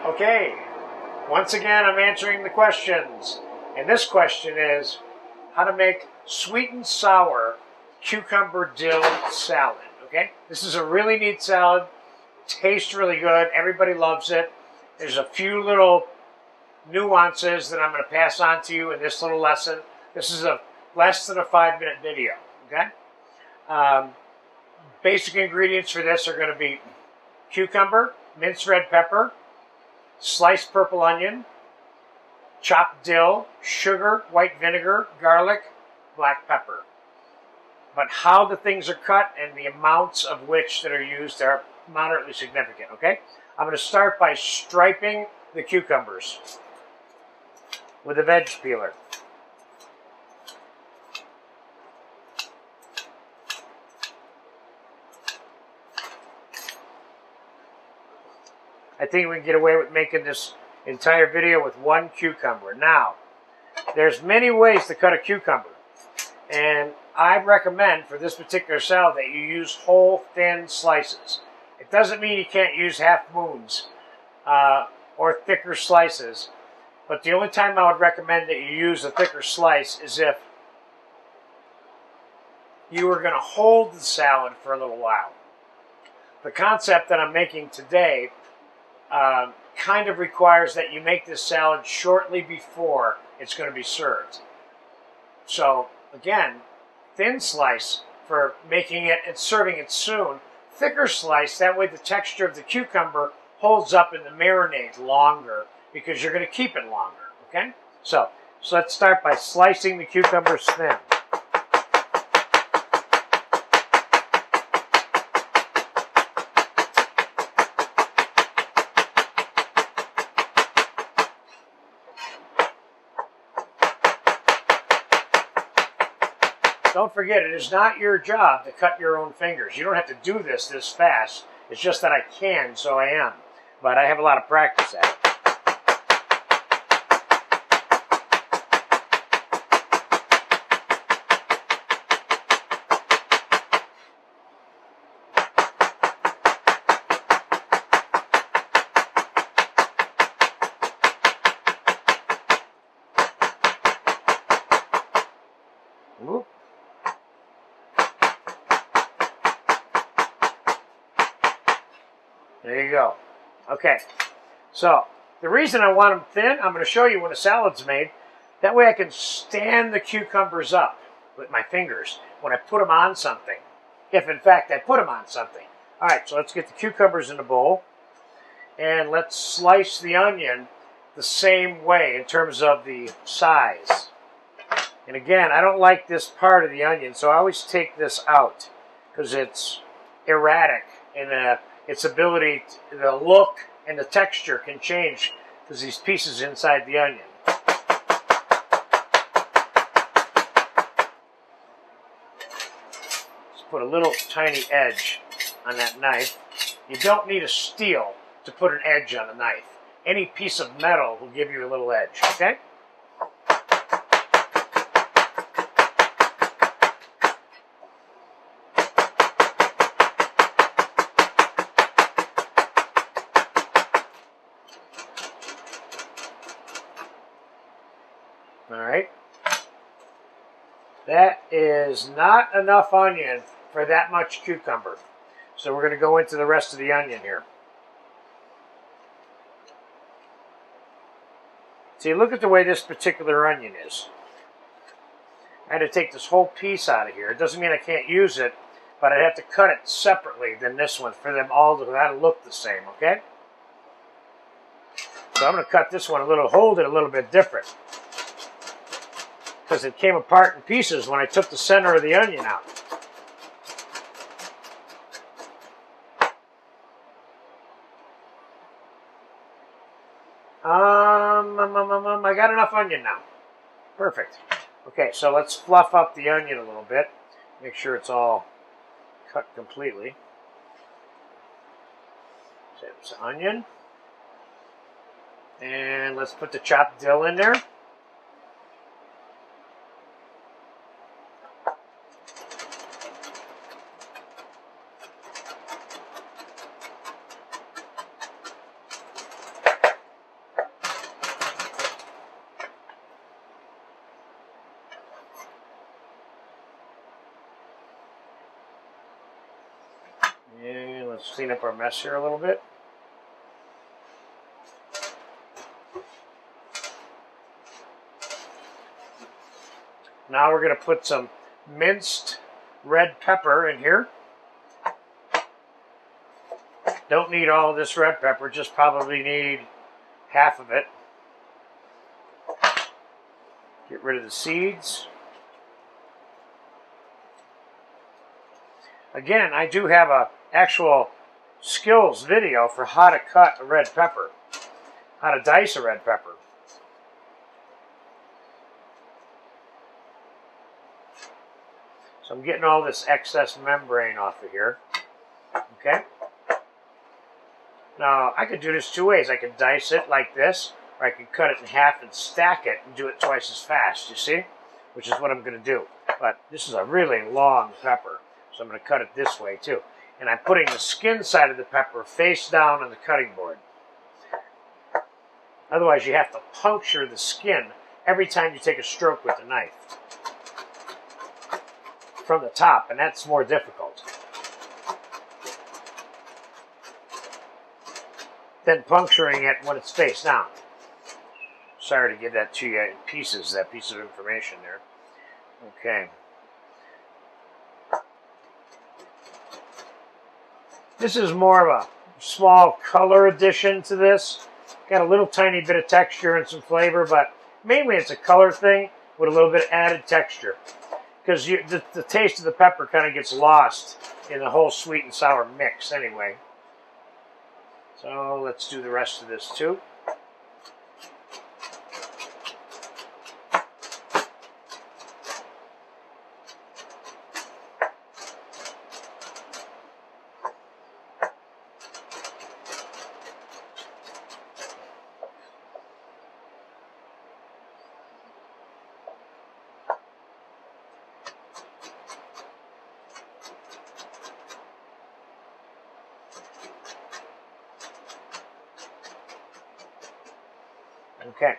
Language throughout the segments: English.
Okay, once again I'm answering the questions. And this question is how to make sweet and sour cucumber dill salad. Okay, this is a really neat salad. Tastes really good. Everybody loves it. There's a few little nuances that I'm going to pass on to you in this little lesson. This is a less than a 5-minute video. Okay. Basic ingredients for this are going to be cucumber, minced red pepper, sliced purple onion, chopped dill, sugar, white vinegar, garlic, black pepper. But how the things are cut and the amounts of which that are used are moderately significant, okay? I'm going to start by striping the cucumbers with a veg peeler. I think we can get away with making this entire video with one cucumber. Now, there's many ways to cut a cucumber. And I recommend for this particular salad that you use whole thin slices. It doesn't mean you can't use half moons or thicker slices. But the only time I would recommend that you use a thicker slice is if you were going to hold the salad for a little while. The concept that I'm making today kind of requires that you make this salad shortly before it's going to be served. So, again, thin slice for making it and serving it soon. Thicker slice, that way the texture of the cucumber holds up in the marinade longer because you're going to keep it longer, okay? So let's start by slicing the cucumbers thin. Don't forget, it is not your job to cut your own fingers. You don't have to do this fast. It's just that I can, so I am. But I have a lot of practice at it. Whoop. There you go. Okay, so the reason I want them thin, I'm going to show you when a salad's made. That way I can stand the cucumbers up with my fingers when I put them on something. If, in fact, I put them on something. All right, so let's get the cucumbers in the bowl. And let's slice the onion the same way in terms of the size. And again, I don't like this part of the onion, so I always take this out because it's erratic in its ability, the look and the texture can change because these pieces inside the onion. Just put a little tiny edge on that knife. You don't need a steel to put an edge on a knife. Any piece of metal will give you a little edge, okay? All right, that is not enough onion for that much cucumber. So we're going to go into the rest of the onion here. See, look at the way this particular onion is. I had to take this whole piece out of here. It doesn't mean I can't use it, but I'd have to cut it separately than this one for them all to look the same, okay? So I'm going to cut this one hold it a little bit different, because it came apart in pieces when I took the center of the onion out. I got enough onion now. Perfect. Okay, so let's fluff up the onion a little bit. Make sure it's all cut completely. So it's onion. And let's put the chopped dill in there. Let's clean up our mess here a little bit. Now we're going to put some minced red pepper in here. Don't need all of this red pepper, just probably need half of it. Get rid of the seeds. Again, I do have an actual skills video for how to cut a red pepper, how to dice a red pepper. So I'm getting all this excess membrane off of here. Okay. Now, I could do this two ways. I could dice it like this, or I could cut it in half and stack it and do it twice as fast, you see? Which is what I'm going to do. But this is a really long pepper, so I'm going to cut it this way too. And I'm putting the skin side of the pepper face down on the cutting board. Otherwise, you have to puncture the skin every time you take a stroke with the knife from the top, and that's more difficult than puncturing it when it's face down. Sorry to give that to you in pieces, that piece of information there. Okay. This is more of a small color addition to this. Got a little tiny bit of texture and some flavor, but mainly it's a color thing with a little bit of added texture. Because the taste of the pepper kind of gets lost in the whole sweet and sour mix anyway. So let's do the rest of this too. Okay.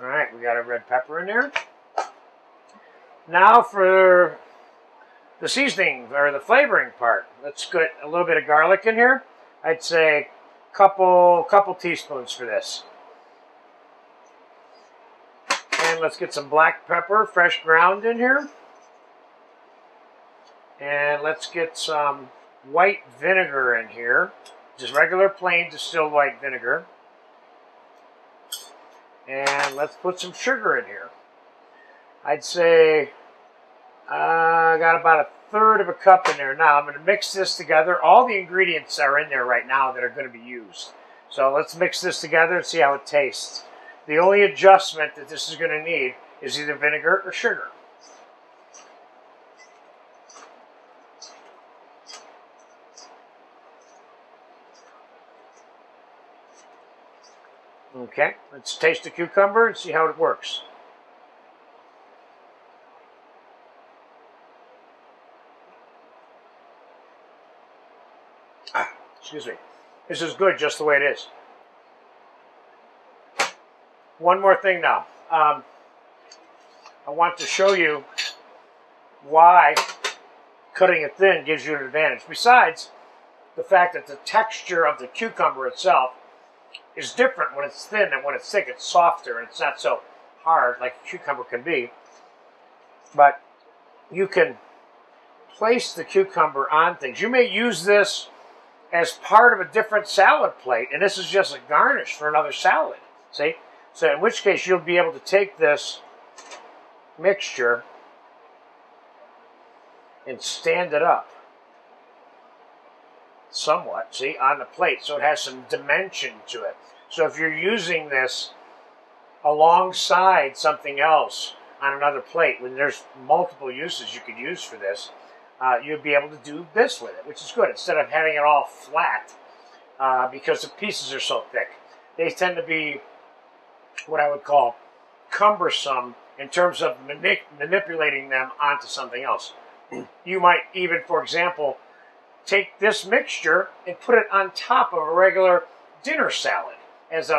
All right, we got our red pepper in there. Now for the seasoning or the flavoring part. Let's get a little bit of garlic in here. I'd say a couple teaspoons for this. And let's get some black pepper, fresh ground in here. And let's get some white vinegar in here. Just regular plain distilled white vinegar. And let's put some sugar in here. I'd say I got about 1/3 of a cup in there. Now I'm going to mix this together. All the ingredients are in there right now that are going to be used. So let's mix this together and see how it tastes. The only adjustment that this is going to need is either vinegar or sugar. Okay, let's taste the cucumber and see how it works. Excuse me. This is good just the way it is. One more thing now. I want to show you why cutting it thin gives you an advantage. Besides the fact that the texture of the cucumber itself is different when it's thin than when it's thick. It's softer and it's not so hard like a cucumber can be. But you can place the cucumber on things. You may use this as part of a different salad plate, and this is just a garnish for another salad. See? So in which case you'll be able to take this mixture and stand it up somewhat, see, on the plate, so it has some dimension to it. So if you're using this alongside something else on another plate, when there's multiple uses you could use for this, you'll be able to do this with it, which is good, instead of having it all flat, because the pieces are so thick. They tend to be what I would call cumbersome in terms of manipulating them onto something else. You might even, for example, take this mixture and put it on top of a regular dinner salad as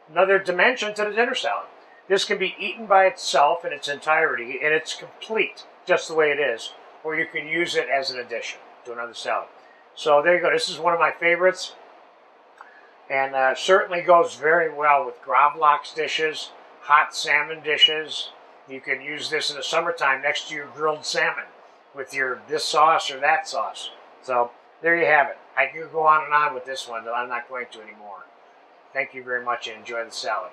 another dimension to the dinner salad. This can be eaten by itself in its entirety, and it's complete just the way it is, or you can use it as an addition to another salad. So there you go. This is one of my favorites, and certainly goes very well with gravlax dishes, hot salmon dishes. You can use this in the summertime next to your grilled salmon with your this sauce or that sauce. So there you have it. I could go on and on with this one, but I'm not going to anymore. Thank you very much and enjoy the salad.